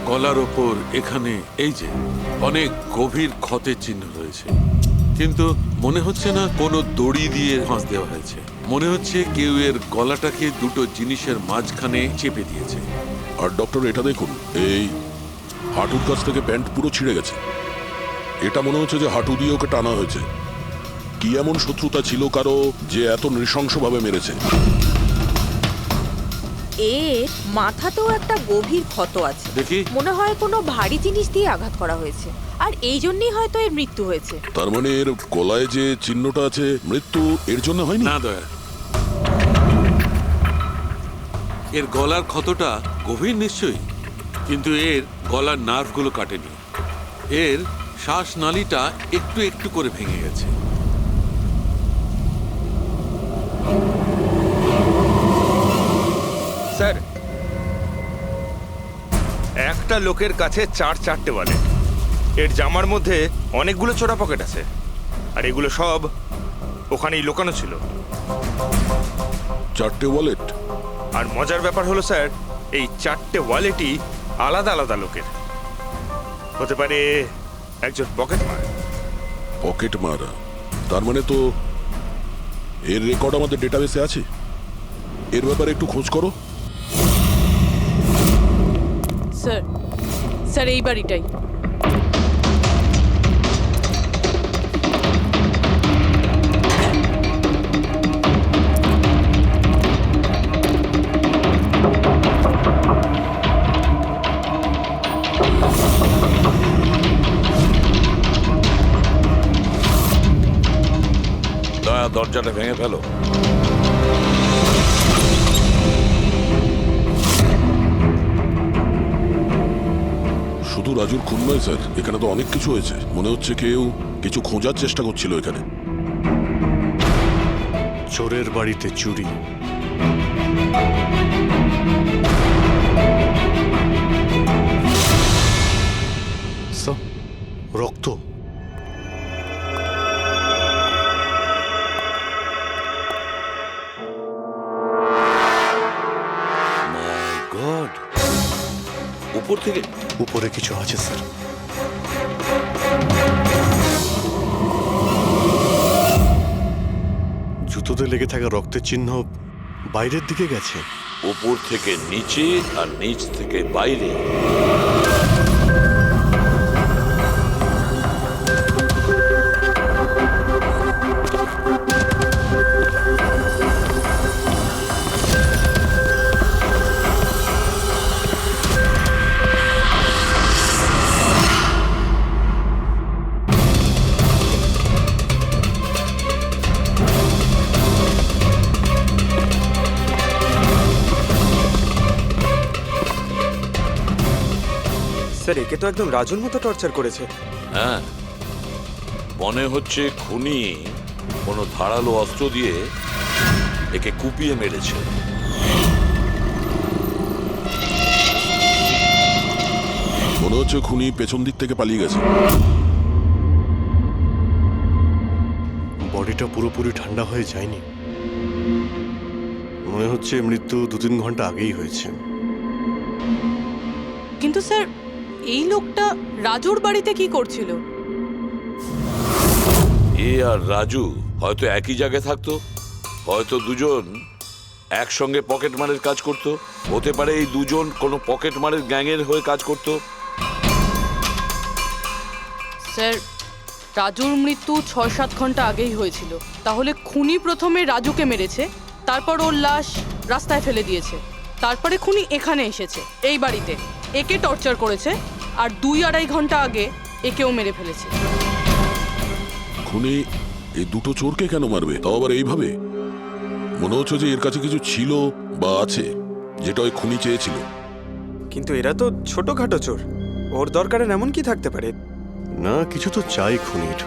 গলার ওপর এখানে এই যে অনেক গভীর ক্ষতের চিহ্ন রয়েছে, কিন্তু মনে হচ্ছে না কোনো দড়ি দিয়ে ফাঁস দেওয়া হয়েছে। মনে হচ্ছে কেউ এর গলাটাকে দুটো জিনিসের মাঝখানে চেপে দিয়েছে। আর ডক্টর এটা দেখুন, এই হাঁটুর কাছ থেকে প্যান্ট পুরো ছিঁড়ে গেছে। এটা মনে হচ্ছে যে হাঁটু দিয়ে ওকে টানা হয়েছে। কি এমন শত্রুতা ছিল কারো যে এত নৃশংসভাবে মেরেছে? এর মাথাতেও একটা গভীর ক্ষত আছে। দেখি। মনে হয় কোনো ভারী জিনিস দিয়ে আঘাত করা হয়েছে, আর এই জন্যই হয়তো এর মৃত্যু হয়েছে। তার মানে এর গলায় যে চিহ্নটা আছে, মৃত্যু এর জন্য হয়নি? না দয়া, এর গলার ক্ষতটা গভীর নিশ্চয়ই, কিন্তু এর গলার নার্ভগুলো কাটেনি। এর শ্বাসনালীটা একটু একটু করে ভেঙে গেছে। স্যার, একটা লোকের কাছে চারটে ওয়ালেট। এর জামার মধ্যে অনেকগুলো চোরা পকেট আছে, আর এগুলো সব ওখানেই লুকানো ছিল। 4টে ওয়ালেট? আর মজার ব্যাপার হলো স্যার, এই 4টে ওয়ালেটই আলাদা আলাদা লোকের। হতে পারে একজন পকেট মার। পকেট মারা? তার মানে তো এর রেকর্ড আমাদের ডেটাবেসে আছে। এর ব্যাপারে একটু খোঁজ করো। স্যার, স্যার এই বাড়িটাই। দয়া, দরজাটা ভেঙে ফেলো। শুধু রাজুর খুন নয় স্যার, এখানে তো অনেক কিছু হয়েছে। মনে হচ্ছে কেউ কিছু খোঁজার চেষ্টা করছিল এখানে। চোরের বাড়িতে চুরি। রক্ত। মাই গড, উপর থেকে? উপরে কিছু আছে স্যার। জুতোতে লেগে থাকা রক্তের চিহ্ন বাইরের দিকে গেছে। উপর থেকে নিচে আর নিচ থেকে বাইরে। স্যার, একে তো একদম রাজুর মতো টর্চার করেছে। হ্যাঁ, মনে হচ্ছে খুনি কোনো ধারালো অস্ত্র দিয়ে একে কুপিয়ে মেরেছে। মনে হচ্ছে খুনি পেছন দিক থেকে পালিয়ে গেছে। বডিটা পুরোপুরি ঠান্ডা হয়ে যায়নি। মনে হচ্ছে মৃত্যু 2-3 ঘন্টা আগেই হয়েছে। কিন্তু স্যার, এই লোকটা রাজুর বাড়িতে কি করছিল? এ আর রাজু হয়তো একই জায়গায় থাকতো, হয়তো দুজন একসঙ্গে পকেট মারের কাজ করত। হতে পারে এই দুজন কোনো পকেট মারের গ্যাংয়ের হয়ে কাজ করত। স্যার, রাজুর মৃত্যু 6-7 ঘন্টা আগেই হয়েছিল। তাহলে খুনি প্রথমে রাজুকে মেরেছে, তারপর ওর লাশ রাস্তায় ফেলে দিয়েছে, তারপরে খুনি এখানে এসেছে এই বাড়িতে, একে টর্চার করেছে, আর 2-2.5 ঘন্টা আগে একেও মেরে ফেলেছে। খুনি এই দুটো চোরকে কেন মারবে, তাও আবার এইভাবে? মনে হচ্ছে যে এর কাছে কিছু ছিল বা আছে, যেটা ওই খুনি চেয়েছিল। কিন্তু এরা তো ছোটখাটো চোর, ওর দরকারে এমন কি থাকতে পারে? না, কিছু তো চাই খুনির,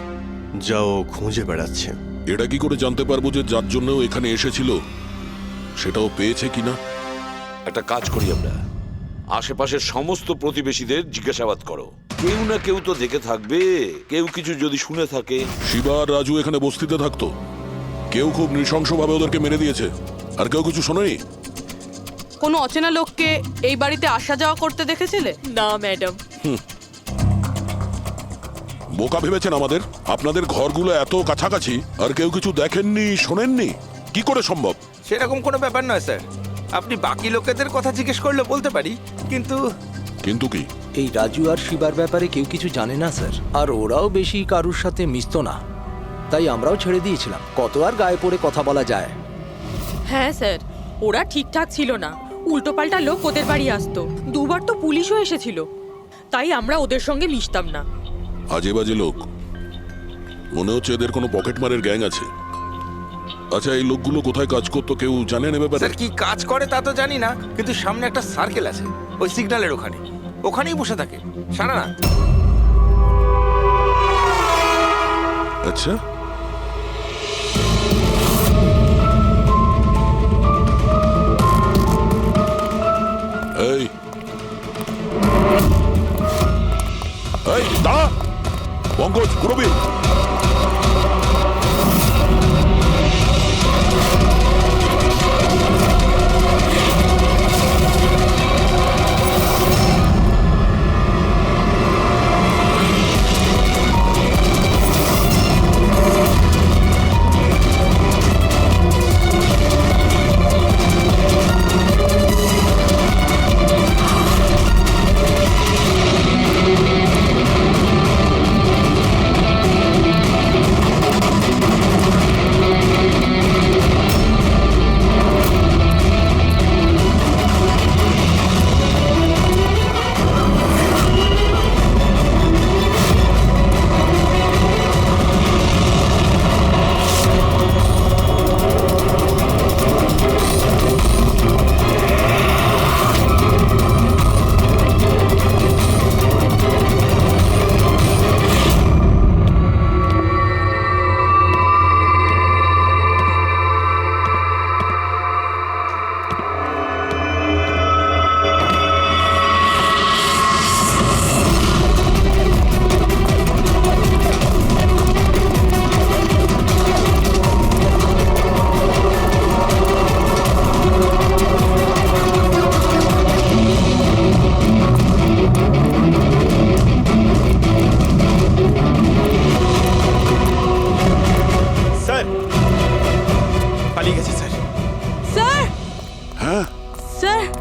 যাও খুঁজে বেড়াচ্ছে। এটা কি করে জানতে পারবো যে যার জন্য ও এখানে এসেছিল সেটাও পেয়েছে কিনা? একটা কাজ করি আমরা, আশেপাশের সমস্ত প্রতিবেশীদের জিজ্ঞাসাবাদ করো। কেউ না কেউ তো দেখে থাকবে, কেউ কিছু যদি শুনে থাকে। শিবা আর রাজু এখানে বস্তিতে থাকতো, কেউ খুব নৃশংসভাবে ওদেরকে মেরে দিয়েছে, আর কেউ কিছু শোনেনি। কোনো অচেনা লোককে এই বাড়িতে আসা যাওয়া করতে দেখেছিলে? না ম্যাডাম। বোকা ভেবেছেন আমাদের? আপনাদের ঘরগুলো এত কাছাকাছি আর কেউ কিছু দেখেননি, শোনেননি? কি করে সম্ভব? সেরকম কোনো ব্যাপার নয় স্যার, আপনি বাকি লোকেদের কথা জিজ্ঞেস করলে বলতে পারি, কিন্তু কিন্তু কি? এই রাজু আর শিবার ব্যাপারে কেউ কিছু জানে না স্যার, আর ওরাও বেশি কারুর সাথে মিশতো না, তাই আমরাও ছেড়ে দিয়েছিলাম। কত আর গায়ে পড়ে কথা বলা যায়? হ্যাঁ স্যার, ওরা ঠিকঠাক ছিল না, উল্টোপাল্টা লোক ওদের বাড়ি আসতো, দুবার তো পুলিশও এসেছিল, তাই আমরা ওদের সঙ্গে মিশতাম না। আজে বাজে লোক, মনে হচ্ছে এদের কোনো পকেটমারের গ্যাং আছে। আচ্ছা, এই লোকগুলো কোথায় কাজ করতো কেউ জানেন এ ব্যাপারে? স্যার কি কাজ করে তা তো জানি না, কিন্তু সামনে একটা সার্কেল আছে, ওই সিগন্যালের ওখানেই বসে থাকে সারা রাত। আচ্ছা, এই এই দাঁড়া, পঙ্কজ, পুরবী,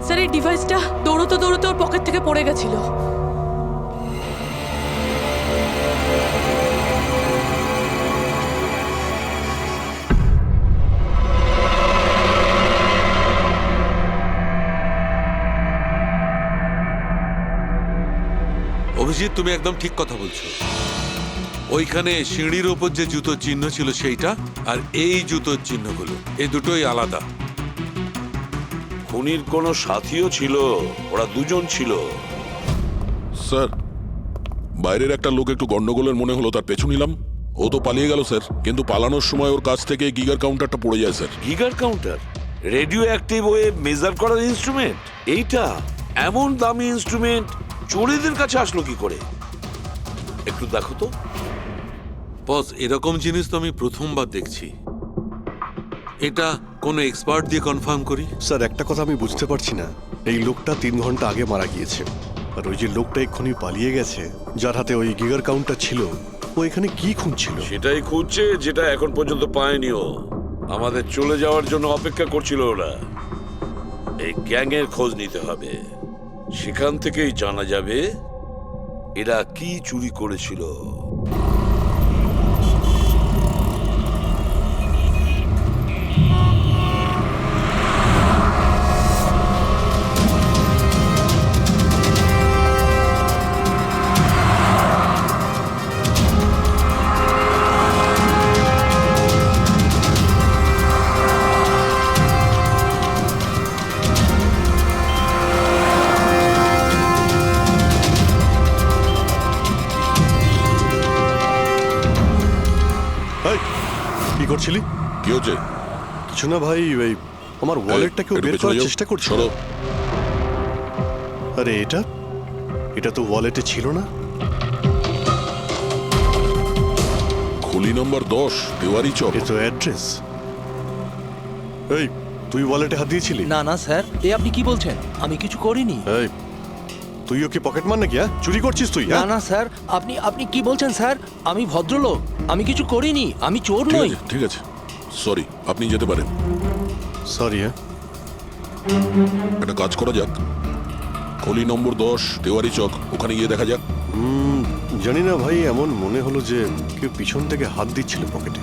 স্যার এই ডিভাইসটা দৌড়তে দৌড়তে ওর পকেট থেকে পড়ে গেছিল। অভিজিৎ, তুমি একদম ঠিক কথা বলছো। ওইখানে সিঁড়ির ওপর যে জুতোর চিহ্ন ছিল সেইটা, আর এই জুতোর চিহ্নগুলো, এই দুটোই আলাদা। খুনির কোনো সাথীও ছিল, ওরা দুজন ছিল। স্যার, বাইরের একটা লোক একটু গন্ডগোলের মনে হলো, তার পেছু নিলাম। ও তো পালিয়ে গেল স্যার, কিন্তু পালানোর সময় ওর কাছ থেকে গিগার কাউন্টারটা পড়ে যায় sir. Geiger counter, radioactive wave measure করার ইনস্ট্রুমেন্ট, এইটা এমন দামি ইনস্ট্রুমেন্ট চোরেদের কাছে আসলো কি করে? একটু দেখো তো। বস, এরকম জিনিস তো আমি প্রথমবার দেখছি। এটা কোনো এক্সপার্ট দিয়ে কনফার্ম করি। স্যার, একটা কথা আমি বুঝতে পারছি না, এই লোকটা 3 ঘন্টা আগে মারা গিয়েছে, আর ওই যে লোকটা এক্ষুনি পালিয়ে গেছে, যার হাতে ওই গিগার কাউন্টার ছিল, ও এখানে কি খুঁজছিল? সেটাই খুঁজছে, যেটা এখন পর্যন্ত পায়নি ও। আমাদের চলে যাওয়ার জন্য অপেক্ষা করছিল ওরা। এই গ্যাংয়ের খোঁজ নিতে হবে, সেখান থেকেই জানা যাবে এরা কি চুরি করেছিল। এই, কি করছিলি? কি হচ্ছে? কিছু না ভাই, ওই আমার ওয়ালেটটা কেউ একটু বের পেছনে করার যাও। চেষ্টা করছিল। সরো। আরে এটা এটা তো ওয়ালেটে ছিল না। খুলি নম্বর 10, দেওয়ারি চক। এ তো অ্যাড্রেস। এই, তুই ওয়ালেটে হাত দিয়েছিলি? না না স্যার, এ আপনি কি বলছেন? আমি কিছু করিনি। এই, তুই ওকে পকেট মার নাকি? হ্যাঁ, চুরি করছিস তুই? না হ্যাঁ? না স্যার, আপনি আপনি কি বলছেন স্যার? আমি ভদ্রলোক, আমি কিছু করিনি, আমি চোর ঠিক নই। আছে, ঠিক আছে, সরি, আপনি যেতে পারেন। সরি। হ্যাঁ, একটা কাজ করা যাক, খলি নম্বর 10 তেওয়ারি চক, ওখানে গিয়ে দেখা যাক। জানি না ভাই, এমন মনে হলো যে কেউ পিছন থেকে হাত দিচ্ছিল পকেটে।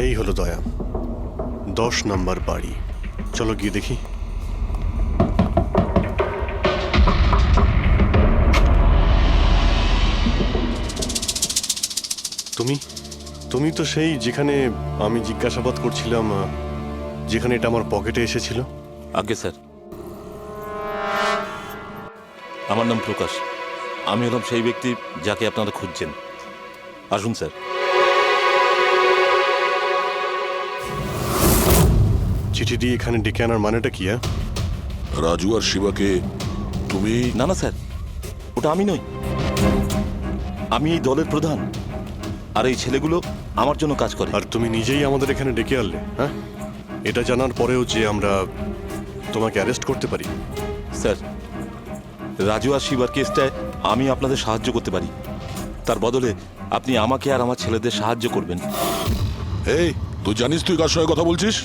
এই হলো দয়া, 10 নম্বর বাড়ি। চলো গিয়ে দেখি। তুমি তুমি তো সেই যেখানে আমি জিজ্ঞাসাবাদ করছিলাম, যেখানে এটা আমার পকেটে এসেছিল। আগে স্যার, আমার নাম প্রকাশ। আমি হলাম সেই ব্যক্তি যাকে আপনারা খুঁজছেন। আসুন স্যার। চিঠি দিয়ে এখানে ডেকে আনার মানেটা কি? হ্যাঁ, রাজু আর শিবাকে তুমি? না না স্যার, ওটা আমি নই। আমি এই দলের প্রধান, আর এই ছেলেগুলো আমার জন্য কাজ করে। আর তুমি নিজেই আমাদের এখানে ডেকে আনলে? হ্যাঁ, এটা জানার পরেও যে আমরা তোমাকে অ্যারেস্ট করতে পারি? স্যার, রাজু আর শিবার কেসটায় আমি আপনাদের সাহায্য করতে পারি। তার বদলে আপনি আমাকে আর আমার ছেলেদের সাহায্য করবেন। এই, তুই জানিস তুই কার সঙ্গে কথা বলছিস?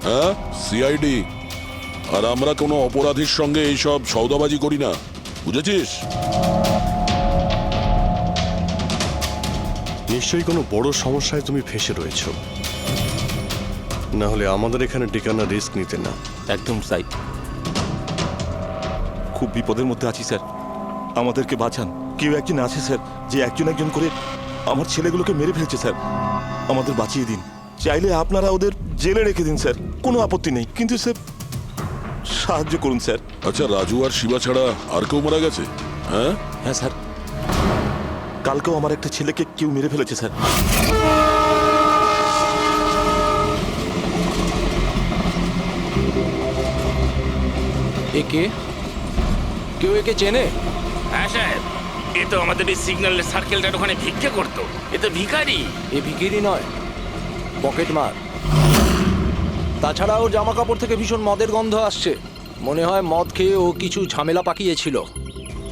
হ্যাঁ, সিআইডি। আর আমরা কোনো অপরাধীর সঙ্গে এইসব সৌদাবাজি করি না, বুঝেছিস? নিশ্চয়ই কোনো বড় সমস্যায় তুমি ফেঁসে রয়েছো, না হলে আমাদের এখানে ডেকে আনার রিস্ক নিতে না। একদম তাই। খুব বিপদের মধ্যে আছি স্যার, আমাদেরকে বাঁচান। কেউ একজন আছে স্যার, যে একজন একজন করে আমার ছেলেগুলোকে মেরে ফেলছে স্যার। আমাদের বাঁচিয়ে দিন। চাইলে আপনারা ওদের জেলে রেখে দিন স্যার, কোনো আপত্তি নেই, কিন্তু স্যার সাহায্য করুন স্যার। আচ্ছা, রাজু আর শিবা ছাড়া আর কেউ মারা গেছে? হ্যাঁ হ্যাঁ স্যার, কালকেও আমার একটা ছেলেকে কেউ মেরে ফেলেছে স্যার। একে কেউ একে চেনে? হ্যাঁ সাহেব, এ তো আমাদের এই সিগন্যালের সার্কেলটার ওখানে ভিক্ষে করতো। এ তো ভিখারি। এ ভিখিরি নয়, পকেট মার। তাছাড়া ওর জামা কাপড় থেকে ভীষণ মদের গন্ধ আসছে। মনে হয় মদ খেয়ে ও কিছু ঝামেলা পাকিয়েছিল।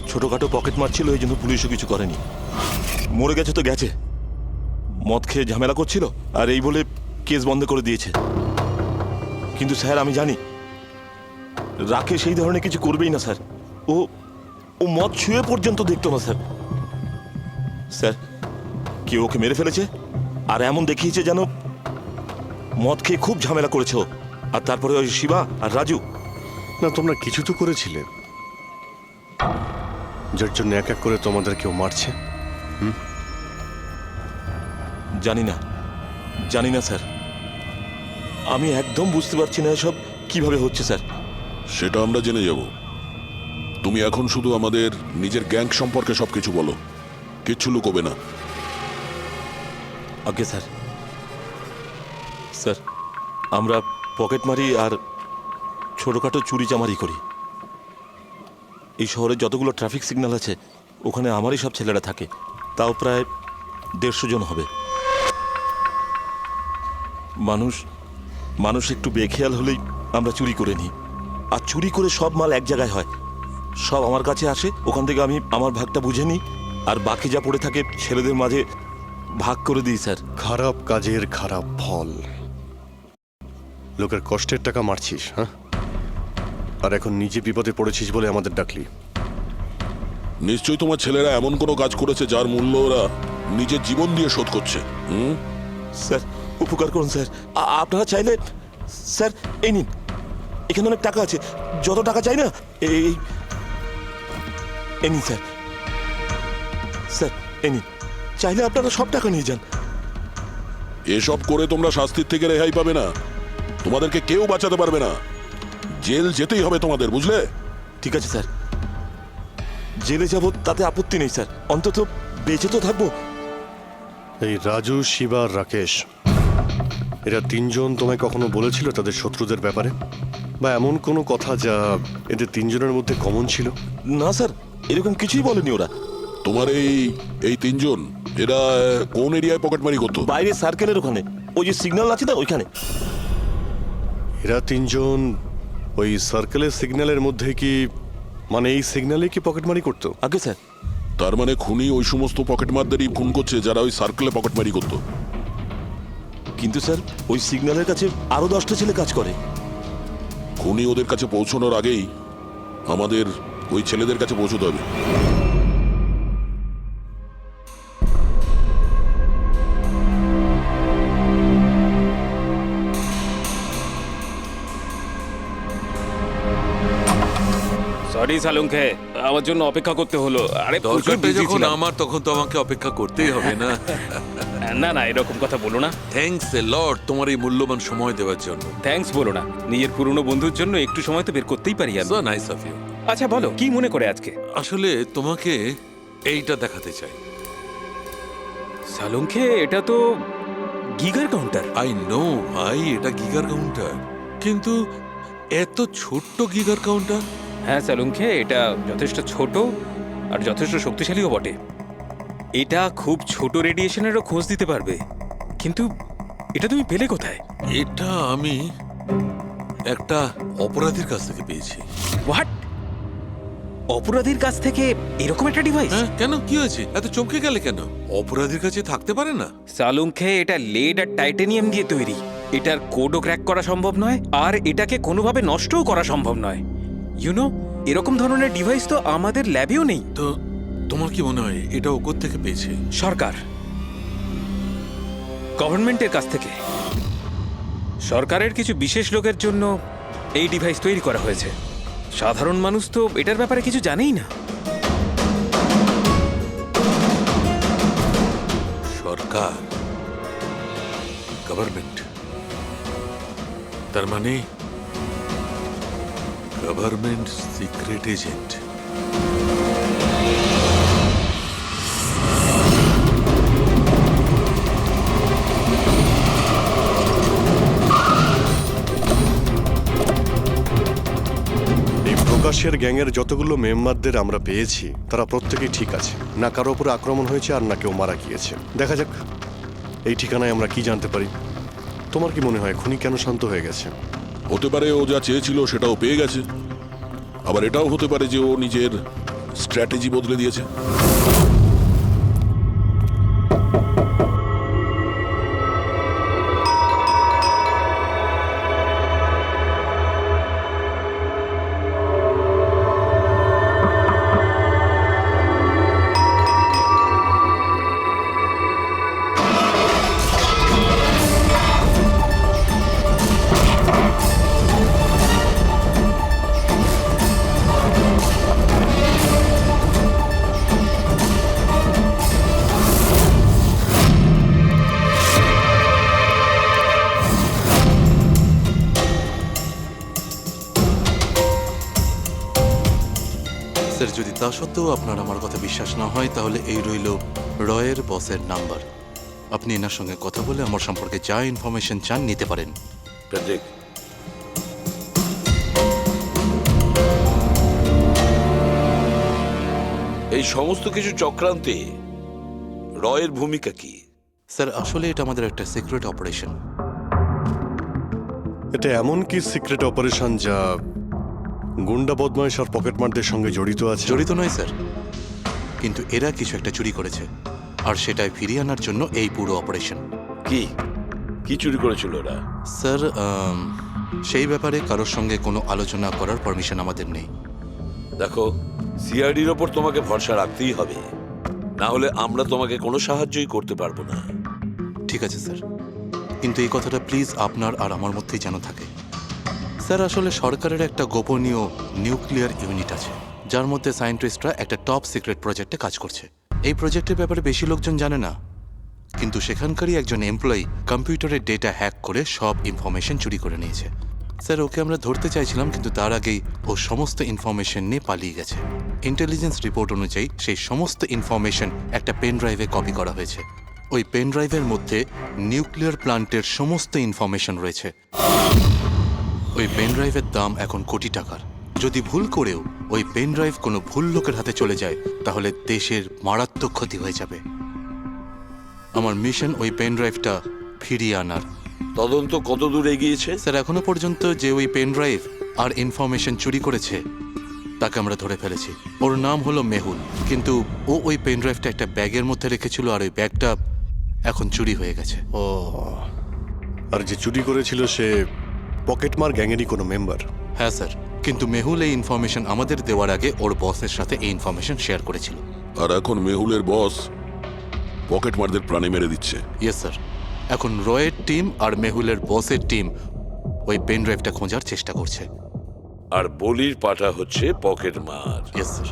ছোটখাটো পকেট মারছিল, এই জন্য পুলিশও কিছু করেনি। মরে গেছে তো গেছে, মদ খেয়ে ঝামেলা করছিল আর এই বলে কেস বন্ধ করে দিয়েছে। কিন্তু স্যার, আমি জানি রাকেশ এই ধরনের কিছু করবেই না স্যার। ও ও মদ ছুঁয়ে পর্যন্ত দেখতো না স্যার। স্যার, কেউ ওকে মেরে ফেলেছে আর এমন দেখিয়েছে যেন মদ খেয়ে খুব ঝামেলা করেছে ও। আর তারপরে ওই শিবা আর রাজু। না, তোমরা কিছু তো করেছিলে, যার জন্য এক এক করে তোমাদের কেউ মারছে। জানি না, জানি না স্যার। আমি একদম বুঝতে পারছি না এসব কিভাবে হচ্ছে স্যার। সেটা আমরা জেনে যাব। তুমি এখন শুধু আমাদের নিজের গ্যাং সম্পর্কে সবকিছু বলো, কিচ্ছু লুকোবে না। Okay sir. স্যার, আমরা পকেট মারি আর ছোটোখাটো চুরি চামারি করি। এই শহরে যতগুলো ট্রাফিক সিগন্যাল আছে ওখানে আমারই সব ছেলেরা থাকে, তাও প্রায় 150 জন হবে। মানুষ একটু বেখেয়াল হলেই আমরা চুরি করে নিই, আর চুরি করে সব মাল এক জায়গায় হয়। সব আমার কাছে আসে, ওখান থেকে আমি আমার ভাগটা বুঝে নিই, আর বাকি যা পড়ে থাকে ছেলেদের মাঝে ভাগ করে দিই স্যার। খারাপ কাজের খারাপ ফল। লোকের কষ্টের টাকা মারছিস, হ্যাঁ? আর এখন নিজে বিপদে পড়েছিস বলে আমাদের ডাকলি। নিশ্চয়ই তোমার ছেলেরা এমন কোনো কাজ করেছে যার মূল্য ওরা নিজের জীবন দিয়ে শোধ করছে। স্যার, উপকার করুন স্যার। আপনারা চাইলে স্যার এই নিন, এখানে অনেক টাকা আছে, যত টাকা চাই না এই নিন স্যার। স্যার এই নিন, চাইলে আপনারা সব টাকা নিয়ে যান। এসব করে তোমরা শাস্তির থেকে রেহাই পাবে না, তোমাদেরকে কেউ বাঁচাতে পারবে না। জেল যেতেই হবে তোমাদের, বুঝলে? ঠিক আছে স্যার, জেলে যাব তাতে আপত্তি নেই স্যার, অন্তত বেঁচে তো থাকবো। এই রাজু, শিবা আর রাকেশ, এরা তিনজন তোমায় কখনো বলেছিল তাদের শত্রুদের ব্যাপারে? বা এমন কোনো কথা যা এদের তিনজনের মধ্যে কমন ছিল? না স্যার, এরকম কিছুই বলেনি ওরা। তোমার এই তিনজন এরা কোন এরিয়ায় পকেটমারি করতো? বাইরে সার্কেলের ওখানে, ওই যে সিগন্যাল আছে না ওইখানে। এরা তিনজন ওই সার্কেলের সিগন্যালের মধ্যে কি, মানে এই সিগন্যালে কি পকেটমারি করতো? আগে স্যার, তার মানে খুনি ওই সমস্ত পকেটমারদেরই খুন করছে যারা ওই সার্কেলে পকেটমারি করতো। কিন্তু স্যার ওই সিগন্যালের কাছে আরো 10টা ছেলে কাজ করে। খুনি ওদের কাছে পৌঁছানোর আগেই আমাদের ওই ছেলেদের কাছে পৌঁছতে হবে। সরি সালুঙ্কে, আমার জন্য অপেক্ষা করতে হলো। আরে প্রচুর দরকারটা busy যখন ছিলাম। আমার, তখন তো আমাকে অপেক্ষা করতেই হবে না? না না, এরকম কথা বলো না। থ্যাঙ্কস এ লট তোমার এই মূল্যবান সময় দেওয়ার জন্য। থ্যাঙ্কস বলো না, নিজের পুরনো বন্ধুর জন্য একটু সময় তো বের করতেই পারি আমি। So nice of you. আচ্ছা বলো, কি মনে করে আজকে? আসলে তোমাকে এইটা দেখাতে চাই। সালুঙ্কে, এটা তো গিগার কাউন্টার। আই নো ভাই, এটা গিগার কাউন্টার, কিন্তু এত ছোট্ট গিগার কাউন্টার। হ্যাঁ সালুঙ্কে, এটা যথেষ্ট ছোট আর যথেষ্ট শক্তিশালীও বটে। এটা খুব ছোট রেডিয়েশনেরও খোঁজ দিতে পারবে। কিন্তু এটা তুমি পেলে কোথায়? এটা আমি একটা অপরাধীর কাছ থেকে পেয়েছি। হোয়াট? অপরাধীর কাছ থেকে এরকম একটা ডিভাইস? হ্যাঁ, কেন, কি হয়েছে? এত চমকে গেলে কেন? অপরাধীর কাছে থাকতে পারে না? সালুঙ্কে, এটা লেড আর টাইটানিয়াম দিয়ে তৈরি। এটার কোডও ক্র্যাক করা সম্ভব নয়, আর এটাকে কোনোভাবে নষ্টও করা সম্ভব নয়। ইউনো, এরকম ধরনের ডিভাইস তো আমাদের ল্যাবেও নেই। তো তোমার কি মনে হয় এটা ও থেকে পেয়েছে? সরকার, গভর্নমেন্টের কাছ থেকে। সরকারের কিছু বিশেষ লোকের জন্য এই ডিভাইস তৈরি করা হয়েছে। সাধারণ মানুষ তো এটার ব্যাপারে কিছু জানেই না। সরকার, গভর্নমেন্ট, তার মানে গভর্নমেন্ট সিক্রেট এজেন্ট। প্রকাশের গ্যাংয়ের যতগুলো মেম্বারদের আমরা পেয়েছি তারা প্রত্যেকেই ঠিক আছে। না কারো উপরে আক্রমণ হয়েছে আর না কেউ মারা গিয়েছে। দেখা যাক এই ঠিকানায় আমরা কি জানতে পারি। তোমার কি মনে হয় খুনি কেন শান্ত হয়ে গেছে? হতে পারে ও যা চেয়েছিল সেটাও পেয়ে গেছে, আবার এটাও হতে পারে যে ও নিজের স্ট্র্যাটেজি বদলে দিয়েছে। স্যার, যদি তা সত্ত্বেও আপনার আমার কথা বিশ্বাস না হয়, তাহলে এই রইল রয়ের বসের নাম্বার। আপনি এনার সঙ্গে কথা বলে আমার সম্পর্কে যা ইনফরমেশন চান নিতে পারেন। প্যাট্রিক, এই সমস্ত কিছু চক্রান্তে রয়ের ভূমিকা কি? স্যার, আসলে এটা আমাদের একটা সিক্রেট অপারেশন। এটা এমন কি সিক্রেট অপারেশন যা গুন্ডা বদমাইশ আর পকেটমারদের সঙ্গে জড়িত আছে? জড়িত নয় স্যার, কিন্তু এরা কিছু একটা চুরি করেছে, আর সেটাই ফিরিয়ে আনার জন্য এই পুরো অপারেশন। কি কি চুরি করেছিল ওরা? স্যার, সেই ব্যাপারে কারোর সঙ্গে কোনো আলোচনা করার পারমিশন আমাদের নেই। দেখো, সিআইডির ওপর তোমাকে ভরসা রাখতেই হবে, না হলে আমরা তোমাকে কোনো সাহায্যই করতে পারবো না। ঠিক আছে স্যার, কিন্তু এই কথাটা প্লিজ আপনার আর আমার মধ্যেই যেন থাকে। স্যার, আসলে সরকারের একটা গোপনীয় নিউক্লিয়ার ইউনিট আছে, যার মধ্যে সায়েন্টিস্টরা একটা টপ সিক্রেট প্রজেক্টে কাজ করছে। এই প্রজেক্টের ব্যাপারে বেশি লোকজন জানে না, কিন্তু সেখানকারই একজন এমপ্লয়ি কম্পিউটারের ডেটা হ্যাক করে সব ইনফরমেশন চুরি করে নিয়েছে। স্যার, ওকে আমরা ধরতে চাইছিলাম, কিন্তু তার আগেই ও সমস্ত ইনফরমেশন নিয়ে পালিয়ে গেছে। ইন্টেলিজেন্স রিপোর্ট অনুযায়ী সেই সমস্ত ইনফরমেশন একটা পেন ড্রাইভে কপি করা হয়েছে। ওই পেন ড্রাইভের মধ্যে নিউক্লিয়ার প্ল্যান্টের সমস্ত ইনফরমেশন রয়েছে। ওই পেন ড্রাইভের দাম এখন কোটি টাকার। যদি ভুল করেও ওই পেন ড্রাইভ কোনো ভুল লোকের হাতে চলে যায় তাহলে দেশের মারাত্মক ক্ষতি হয়ে যাবে। আমার মিশন ওই পেন ড্রাইভটা ফিরিয়ে আনার। তদন্ত কত দূর এগিয়েছে? স্যার এখনো পর্যন্ত যে ওই পেন ড্রাইভ আর ইনফরমেশন চুরি করেছে তাকে আমরা ধরে ফেলেছি। ওর নাম হলো মেহুল, কিন্তু ও ওই পেন ড্রাইভটা একটা ব্যাগের মধ্যে রেখেছিল আর ওই ব্যাগটা এখন চুরি হয়ে গেছে। ও, আর যে চুরি করেছিল সে পকেটমার গ্যাংয়েরই কোনো মেম্বার? হ্যাঁ স্যার, কিন্তু মেহুল এই ইনফরমেশন আমাদের দেওয়ার আগে ওর বসের সাথে এই ইনফরমেশন শেয়ার করেছিল। আর এখন মেহুলের বস পকেটমারদের প্রাণে মেরে দিচ্ছে। ইয়েস স্যার, এখন রয়ের টিম আর মেহুলের বসের টিম ওই পেন ড্রাইভটা খোঁজার চেষ্টা করছে। আর বলির পাঠা হচ্ছে পকেট মার। Yes sir.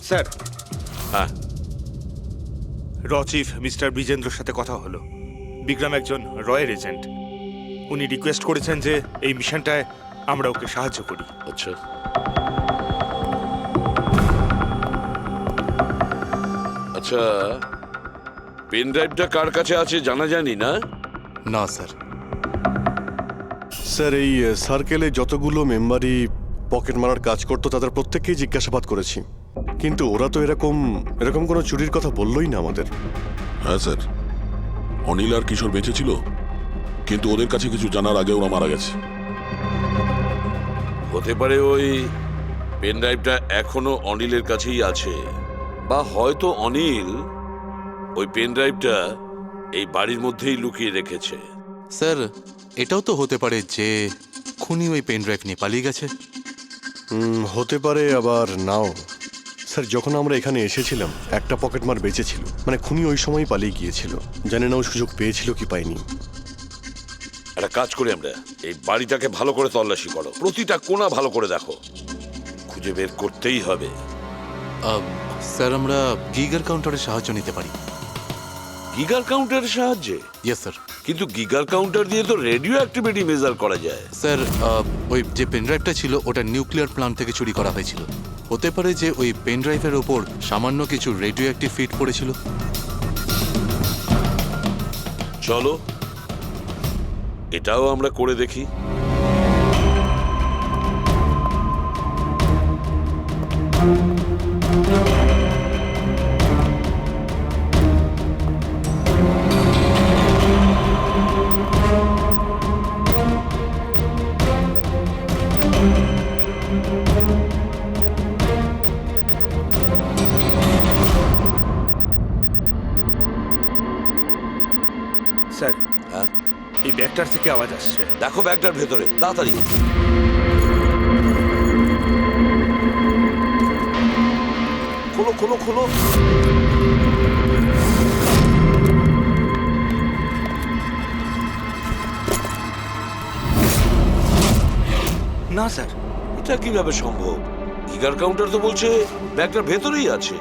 স্যার, হ্যাঁ, র চিফ মিস্টার বিজেন্দ্রর সাথে কথা হলো। বিক্রম একজন রয়ের এজেন্ট। উনি রিকোয়েস্ট করেছেন যে এই মিশনটায় আমরা ওকে সাহায্য করি। আচ্ছা। আচ্ছা, পেন ড্রাইভটা কার কাছে আছে জানা জানি না? না স্যার। স্যার, এই সার্কেলে যতগুলো মেম্বারই পকেট মারার কাজ করতো তাদের প্রত্যেককেই জিজ্ঞাসাবাদ করেছি, কিন্তু ওরা তো এরকম কোনো চুরির কথা বললোই না আমাদের। হ্যাঁ স্যার, অনিল আর কিশোর বেঁচে ছিল, কিন্তু ওদের কাছে কিছু জানার আগে ওরা মারা গেছে। হতে পারে ওই পেন ড্রাইভটা এখনো অনিলের কাছেই আছে, বা হয়তো অনিল ওই পেন ড্রাইভটা এই বাড়ির মধ্যেই লুকিয়ে রেখেছে। স্যার, এটাও তো হতে পারে যে খুনি ওই পেন ড্রাইভ নিয়ে পালিয়ে গেছে। হতে পারে, আবার নাও। স্যার, যখন আমরা এখানে এসেছিলাম একটা পকেটমার বেঁচে ছিল, মানে খুনি ওই সময় পালিয়ে গিয়েছিল। জানি না ও সুযোগ পেয়েছিল কি পায়নি। একটা কাজ করি আমরা, এই বাড়িটাকে ভালো করে তল্লাশি করো, প্রতিটা কোণা ভালো করে দেখো, খুঁজে বের করতেই হবে। স্যার, আমরা গিগার কাউন্টারের সাহায্য নিতে পারি। গিগার কাউন্টারের সাহায্যে? Yes sir. কিন্তু গিগার কাউন্টার দিয়ে তো রেডিও অ্যাক্টিভিটি মেজার করা যায়। স্যার, ওই যে পেন ড্রাইভটা ছিল ওটা নিউক্লিয়ার প্ল্যান্ট থেকে চুরি করা হয়েছিল। হতে পারে যে ওই পেন ড্রাইভের ওপর সামান্য কিছু রেডিও অ্যাক্টিভ ফিট পড়েছিল। চলো এটাও আমরা করে দেখি। স্যার, হ্যাঁ, এই ব্যাগটার থেকে আওয়াজ আসছে। দেখো ব্যাগটার ভেতরে, তাড়াতাড়ি। খোলো খোলো খোলো। না স্যার, এটা কিভাবে সম্ভব? গিগার কাউন্টার তো বলছে ব্যাগটার ভেতরেই আছে।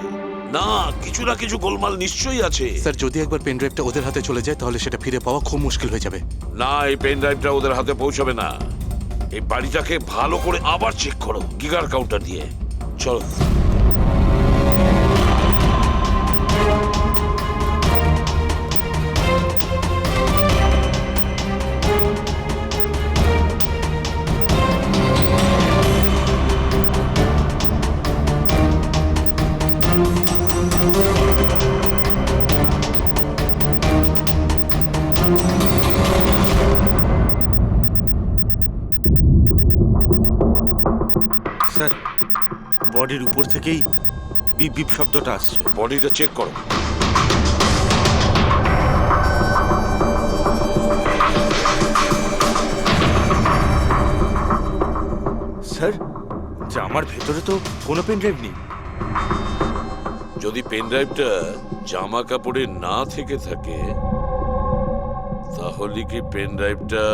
না, কিছু না কিছু গোলমাল নিশ্চয়ই আছে। স্যার, যদি একবার পেন ড্রাইভটা ওদের হাতে চলে যায় তাহলে সেটা ফিরে পাওয়া খুব মুশকিল হয়ে যাবে। না, এই পেন ড্রাইভটা ওদের হাতে পৌঁছবে না। এই বাড়িটাকে ভালো করে আবার চেক করো গিগার কাউন্টার দিয়ে। চলো। স্যার, বডির উপর থেকেই বিপ বিপ শব্দটা আসছে। বডিটা চেক করো। স্যার, জামার ভেতরে তো কোনো পেন ড্রাইভ নেই। যদি পেন ড্রাইভটা জামা কাপড়ে না থেকে থাকে তাহলে কি পেন ড্রাইভটা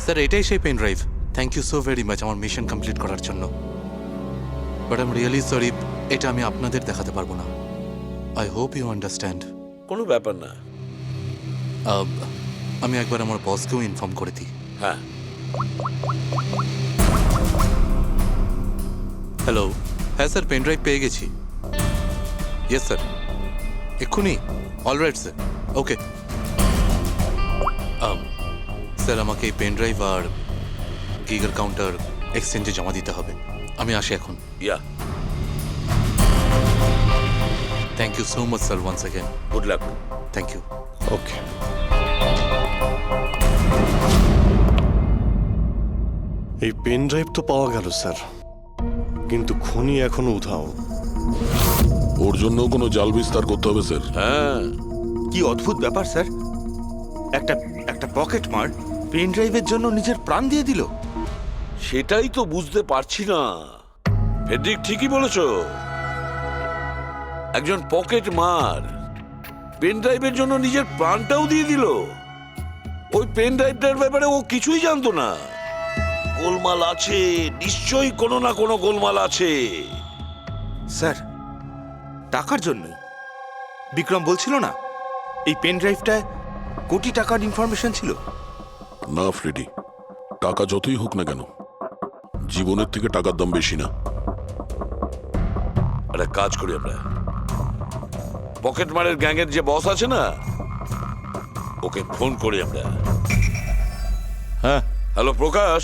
স্যার এটাই সেই pen drive. Thank you so very much আমার মিশন কমপ্লিট করার জন্য। But I am really sorry, এটা আমি আপনাদের দেখাতে পারবো না। I hope you understand. কোনো ব্যাপার না। আমি একবার আমার বসকেও ইনফর্ম করে দিই। হ্যাঁ, হ্যালো, হ্যাঁ স্যার পেন ড্রাইভ পেয়ে গেছি। ইয়েস স্যার, এক্ষুনি? Alright sir, okay. স্যার আমাকে এই পেন ড্রাইভ আর গিগার কাউন্টার এক্সচেঞ্জে জমা দিতে হবে। আমি আসি এখন। Yeah, thank you so much sir once again. Good luck. Thank you. Okay. এই পেন ড্রাইভ তো পাওয়া গেল স্যার, কিন্তু খুনি এখনো উধাও। ওর জন্য কোনো জাল বিস্তার করতে হবে স্যার। হ্যাঁ, কি অদ্ভুত ব্যাপার স্যার, একটা পকেট মার পেন ড্রাইভের জন্য নিজের প্রাণ দিয়ে দিল। সেটাই তো বুঝতে পারছি না। ফেডরিক ঠিকই বলেছ, একজন পকেট মার পেন ড্রাইভের জন্য নিজের প্রাণটাও দিয়ে দিল। ওই পেন ড্রাইভটার ব্যাপারে ও কিছুই জানতো না। গোলমাল আছে, নিশ্চয়ই কোনো না কোনো গোলমাল আছে। স্যার, টাকার জন্যই বিক্রম বলছিল না এই পেন ড্রাইভটায় কোটি টাকার ইনফরমেশন ছিল। না ফ্রেডি, টাকা যতই হোক না কেন, জীবনের থেকে টাকার দাম বেশি না। একটা কাজ করি আমরা, পকেট মারের গ্যাংয়ের যে বস আছে না, ওকে ফোন করি আমরা। হ্যাঁ হ্যালো প্রকাশ,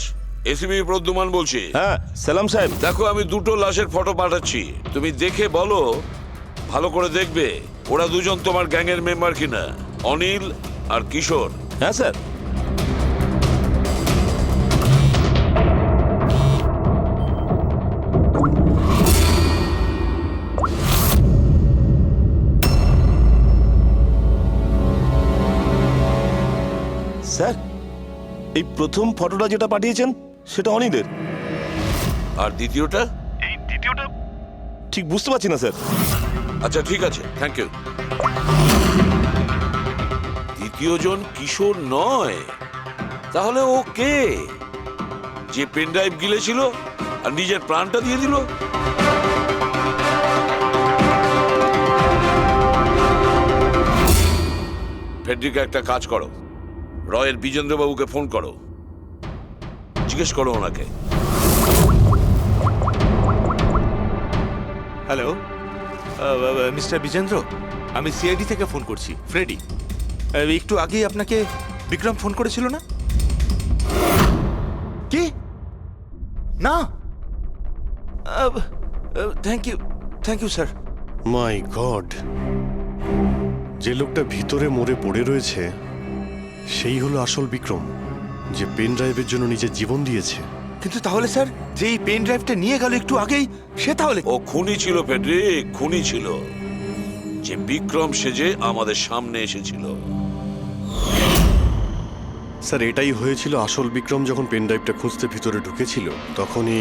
এসিবি প্রদ্যুমান বলছি। হ্যাঁ সালাম সাহেব। দেখো আমি দুটো লাশের ফটো পাঠাচ্ছি, তুমি দেখে বলো, ভালো করে দেখবে ওরা দুজন তোমার গ্যাংয়ের মেম্বার কিনা, অনিল আর কিশোর। হ্যাঁ স্যার। স্যার, এই প্রথম ফটোটা যেটা পাঠিয়েছেন সেটা অনিলের। আর দ্বিতীয়টা? এই দ্বিতীয়টা ঠিক বুঝতে পারছি না স্যার। আচ্ছা ঠিক আছে, থ্যাংক ইউ। দ্বিতীয় জন কিশোর নয়, তাহলে ও কে? যে পেন ড্রাইভ গিলেছিল আর নিজের প্রাণটা দিয়ে দিল? ফেডরিকা, একটা কাজ করো, রয়ের বিজেন্দ্রবাবুকে ফোন করো, জিজ্ঞেস করো ওনাকে। হ্যালো মিস্টার বিজেন্দ্র, আমি সিআইডি থেকে ফোন করছি, ফ্রেডি। একটু আগেই আপনাকে বিক্রম ফোন করেছিল না? কি না? Thank you sir. My god, যে লোকটা ভিতরে মরে পড়ে রয়েছে সেই হলো আসল বিক্রম, যে পেন ড্রাইভের জন্য নিজের জীবন দিয়েছে। কিন্তু তাহলে স্যার, যে এই পেন ড্রাইভটা নিয়ে গেল একটু আগেই, সে তাহলে? ও খুনি ছিল ফেডরিক, খুনি ছিল, যে বিক্রম সেজে আমাদের সামনে এসেছিল। স্যার এটাই হয়েছিল, আসল বিক্রম যখন পেন ড্রাইভটা খুঁজতে ভিতরে ঢুকেছিল তখনই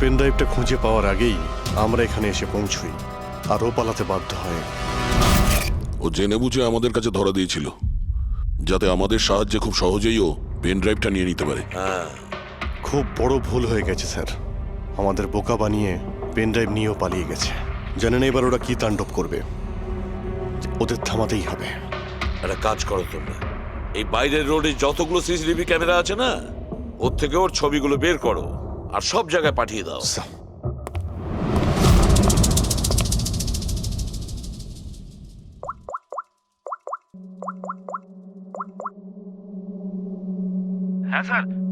পেন ড্রাইভটা খুঁজে পাওয়ার আগেই আমরা এখানে এসে পৌঁছই, আর ও পালাতে বাধ্য হয়। ও জেনে বুঝে আমাদের কাছে ধরা দিয়েছিল, যাতে আমাদের সাহায্যে খুব সহজেই ও পেন ড্রাইভটা নিয়ে নিতে পারে। খুব বড় ভুল হয়ে গেছে স্যার, আমাদের বোকা বানিয়ে পেন ড্রাইভ নিয়েও পালিয়ে গেছে। জানেন এবার ওরা কি তাণ্ডব করবে, ওদের থামাতেই হবে। একটা কাজ করো তোমরা, এই বাইরের রোডে যতগুলো সিসিটিভি ক্যামেরা আছে না, ওর থেকে ওর ছবিগুলো বের করো আর সব জায়গায় পাঠিয়ে দাও।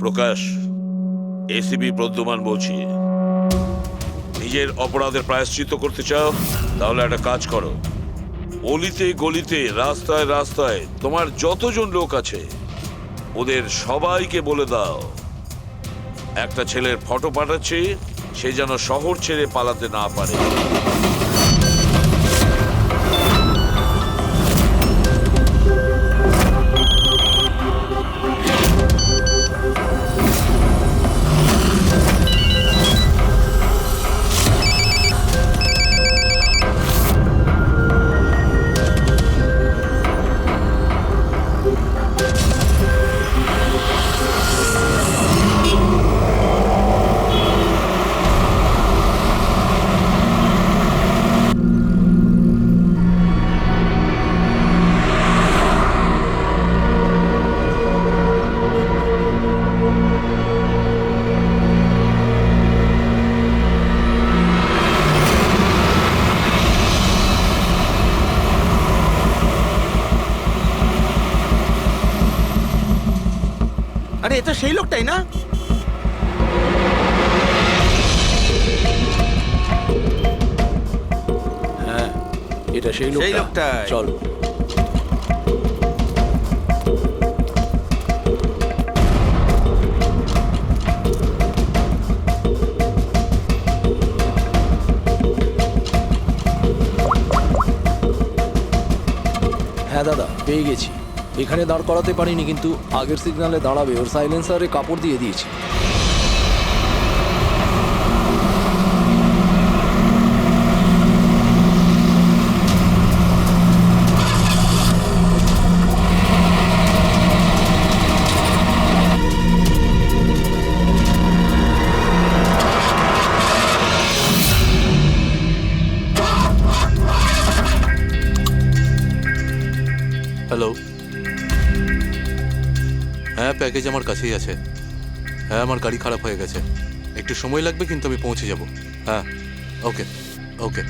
প্রকাশ, এসিপি প্রদ্যুমান বলছি। নিজের অপরাধের প্রায়শ্চিত্ত করতে চাও? তাহলে একটা কাজ করো, অলিতে গলিতে রাস্তায় রাস্তায় তোমার যতজন লোক আছে ওদের সবাইকে বলে দাও একটা ছেলের ফটো পাঠাচ্ছি, সে যেন শহর ছেড়ে পালাতে না পারে। আরে এটা সেই লোকটাই না? হ্যাঁ, এটা সেই লোকটা। চলো। হ্যাঁ দাদা, পেয়ে গেছি। এখানে দাঁড় করাতে পারিনি, কিন্তু আগের সিগনালে দাঁড়াবে, ওর সাইলেন্সারে কাপড় দিয়ে দিয়েছি। হ্যালো, হ্যাঁ প্যাকেজ আমার কাছেই আছে। হ্যাঁ আমার গাড়ি খারাপ হয়ে গেছে, একটু সময় লাগবে কিন্তু আমি পৌঁছে যাব। হ্যাঁ ওকে ওকে।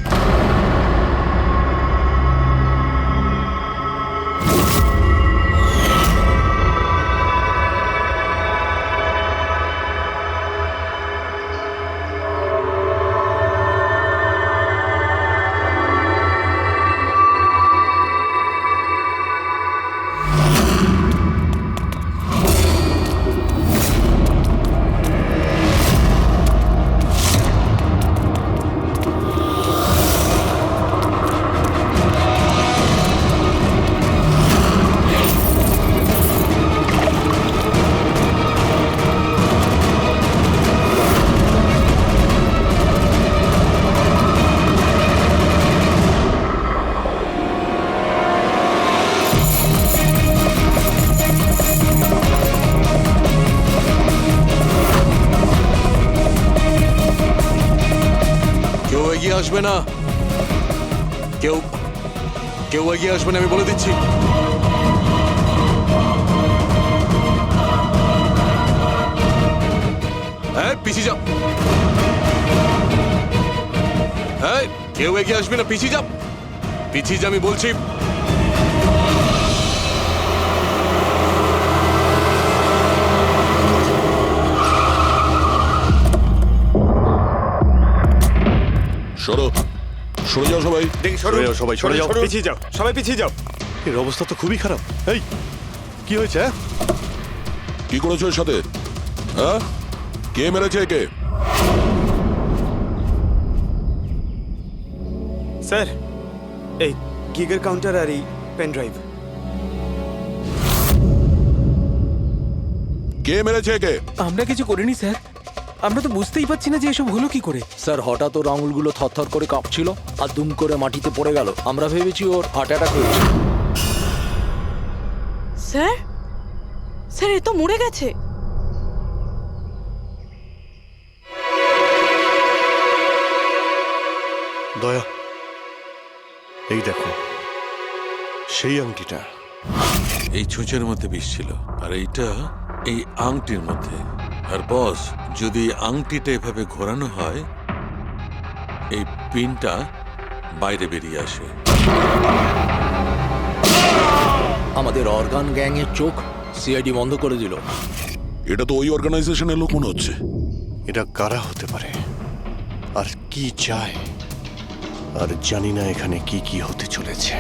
এগিয়ে আসবে না, কেউ কেউ এগিয়ে আসবে না, আমি বলে দিচ্ছি। হ্যাঁ পিছিয়ে যাও, হ্যাঁ কেউ এগিয়ে আসবে না, পিছিয়ে যাও, পিছিয়ে যা আমি বলছি। সরো, সরে যাও সবাই। সরে যাও সবাই, সরে যাও, পিছিয়ে যাও, সবাই পিছিয়ে যাও। এর অবস্থা তো খুবই খারাপ। এই কি হয়েছে? কি করেছো এর সাথে? হ্যাঁ, কে মেরেছে একে? স্যার, এই গিগের কাউন্টার আর এই পেন ড্রাইভ। কে মেরেছে একে? আমরা কিছু করিনি স্যার, আমরা তো বুঝতেই পারছি না যে এসব হলো কি করে। স্যার, হঠাৎ ওর আঙুলগুলো থরথর করে কাঁপছিল আর দুম করে মাটিতে পড়ে গেল। আমরা ভেবেছি ওর হার্ট অ্যাটাক হয়েছে। স্যার স্যার এ তো মরে গেছে। দয়া, এই দেখো সেই আংটিটা। এই ছুঁচের মধ্যে বিষ ছিল আর এইটা এই আংটির মধ্যে। আর বস, যদি আংটিটা এভাবে ঘোরানো হয় এই পিনটা বাইরে বেরিয়ে আসে। আমাদের অর্গান গ্যাং এর চোখ সিআইডি বন্ধ করে দিল। এটা তো ওই অর্গানাইজেশনের লোক মনে হচ্ছে। এটা কারা হতে পারে আর কি চায়, আর জানি না এখানে কি কি হতে চলেছে।